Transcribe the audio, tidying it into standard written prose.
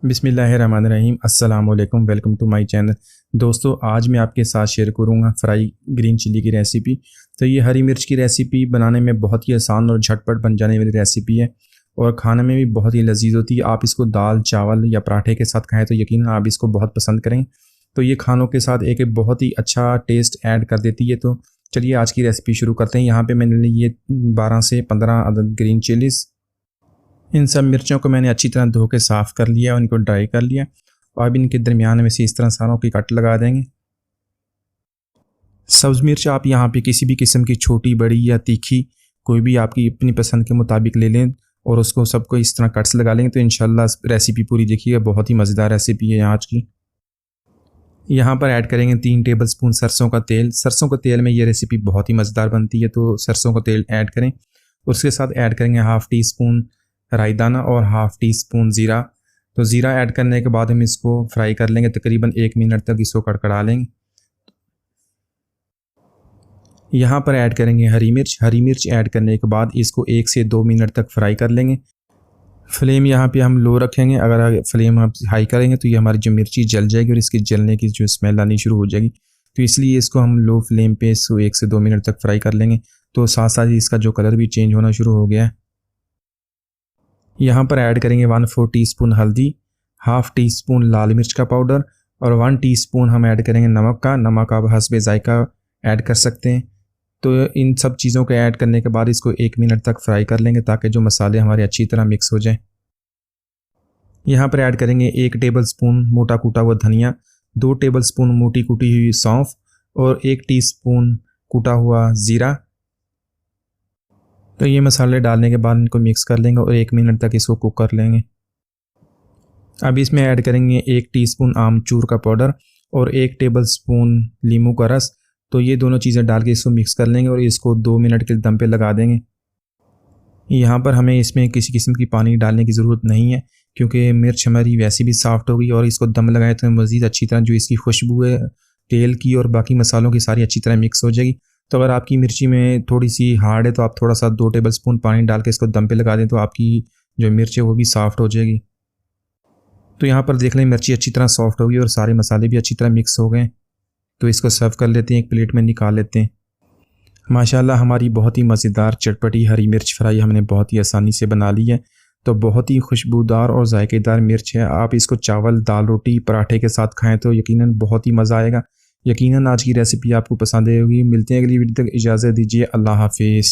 बिस्मिल्लाहिर्रहमानिर्रहीम अस्सलाम वालेकुम। Welcome to my channel. दोस्तों, आज मैं आपके साथ शेयर करूंगा फ्राई ग्रीन चिली की रेसिपी। तो ये हरी मिर्च की रेसिपी बनाने में बहुत ही आसान और झटपट बन जाने वाली रेसिपी है और खाने में भी बहुत ही लजीज होती है। आप इसको दाल चावल या पराठे के साथ खाएं तो यकीनन आप इसको बहुत पसंद करें। तो ये खानों के साथ एक बहुत ही अच्छा टेस्ट ऐड कर देती है। तो चलिए आज की रेसिपी शुरू करते हैं। यहाँ पर मैंने लिए 12 से 15 अदद ग्रीन चिलीज़। इन सब मिर्चों को मैंने अच्छी तरह धो के साफ़ कर लिया और इनको ड्राई कर लिया और अब इनके दरमियान में से इस तरह सारों की कट लगा देंगे। सब्ज़ मिर्च आप यहाँ पे किसी भी किस्म की छोटी बड़ी या तीखी कोई भी आपकी अपनी पसंद के मुताबिक ले लें और उसको सबको इस तरह कट्स लगा लेंगे तो इंशाल्लाह रेसिपी पूरी देखिएगा। बहुत ही मज़ेदार रेसिपी है आज की। यहाँ पर ऐड करेंगे 3 टेबलस्पून सरसों का तेल। सरसों के तेल में ये रेसिपी बहुत ही मज़ेदार बनती है, तो सरसों का तेल ऐड करें। उसके साथ ऐड करेंगे हाफ़ टी स्पून राई दाना और हाफ़ टी स्पून ज़ीरा। तो ज़ीरा ऐड करने के बाद हम इसको फ्राई कर लेंगे, तकरीबन 1 मिनट तक इसको कड़कड़ा लेंगे। यहाँ पर ऐड करेंगे हरी मिर्च ऐड करने के बाद इसको 1 से 2 मिनट तक फ्राई कर लेंगे। फ्लेम यहाँ पे हम लो रखेंगे। अगर फ्लेम आप हाई करेंगे तो ये हमारी जो मिर्ची जल जाएगी और इसकी जलने की जो स्मेल आनी शुरू हो जाएगी। तो इसलिए इसको हम लो फ्लेम पे इसको 1 से 2 मिनट तक फ्राई कर लेंगे। तो साथ साथ इसका जो कलर भी चेंज होना शुरू हो गया है। यहाँ पर ऐड करेंगे 1/4 टीस्पून हल्दी, हाफ़ टी स्पून लाल मिर्च का पाउडर और 1 टीस्पून हम ऐड करेंगे नमक आप हस्बे ज़ायका ऐड कर सकते हैं। तो इन सब चीज़ों को ऐड करने के बाद इसको 1 मिनट तक फ्राई कर लेंगे ताकि जो मसाले हमारे अच्छी तरह मिक्स हो जाएं। यहाँ पर ऐड करेंगे 1 टेबलस्पून मोटा कूटा हुआ धनिया, 2 टेबलस्पून मोटी कूटी हुई सौंफ और 1 टीस्पून कूटा हुआ ज़ीरा। तो ये मसाले डालने के बाद इनको मिक्स कर लेंगे और 1 मिनट तक इसको कुक कर लेंगे। अब इसमें ऐड करेंगे 1 टीस्पून आमचूर का पाउडर और 1 टेबलस्पून नींबू का रस। तो ये दोनों चीज़ें डाल के इसको मिक्स कर लेंगे और इसको 2 मिनट के दम पे लगा देंगे। यहाँ पर हमें इसमें किसी किस्म की पानी डालने की ज़रूरत नहीं है क्योंकि मिर्च हमारी वैसे भी सॉफ्ट होगी और इसको दम लगाए तो मज़ीद अच्छी तरह जो इसकी खुशबू है तेल की और बाकी मसालों की सारी अच्छी तरह मिक्स हो जाएगी। तो अगर आपकी मिर्ची में थोड़ी सी हार्ड है तो आप थोड़ा सा 2 टेबलस्पून पानी डाल के इसको दम पे लगा दें तो आपकी जो मिर्च है वो भी सॉफ्ट हो जाएगी। तो यहाँ पर देख लें मिर्ची अच्छी तरह सॉफ्ट होगी और सारे मसाले भी अच्छी तरह मिक्स हो गए। तो इसको सर्व कर लेते हैं, एक प्लेट में निकाल लेते हैं। माशाल्लाह हमारी बहुत ही मज़ेदार चटपटी हरी मिर्च फ्राई हमने बहुत ही आसानी से बना ली है। तो बहुत ही खुशबूदार और जायकेदार मिर्च है। आप इसको चावल दाल रोटी पराठे के साथ खाएँ तो यकीनन बहुत ही मज़ा आएगा। यकीनन आज की रेसिपी आपको पसंद आएगी। मिलते हैं अगली वीडियो तक, इजाज़त दीजिए। अल्लाह हाफिज़।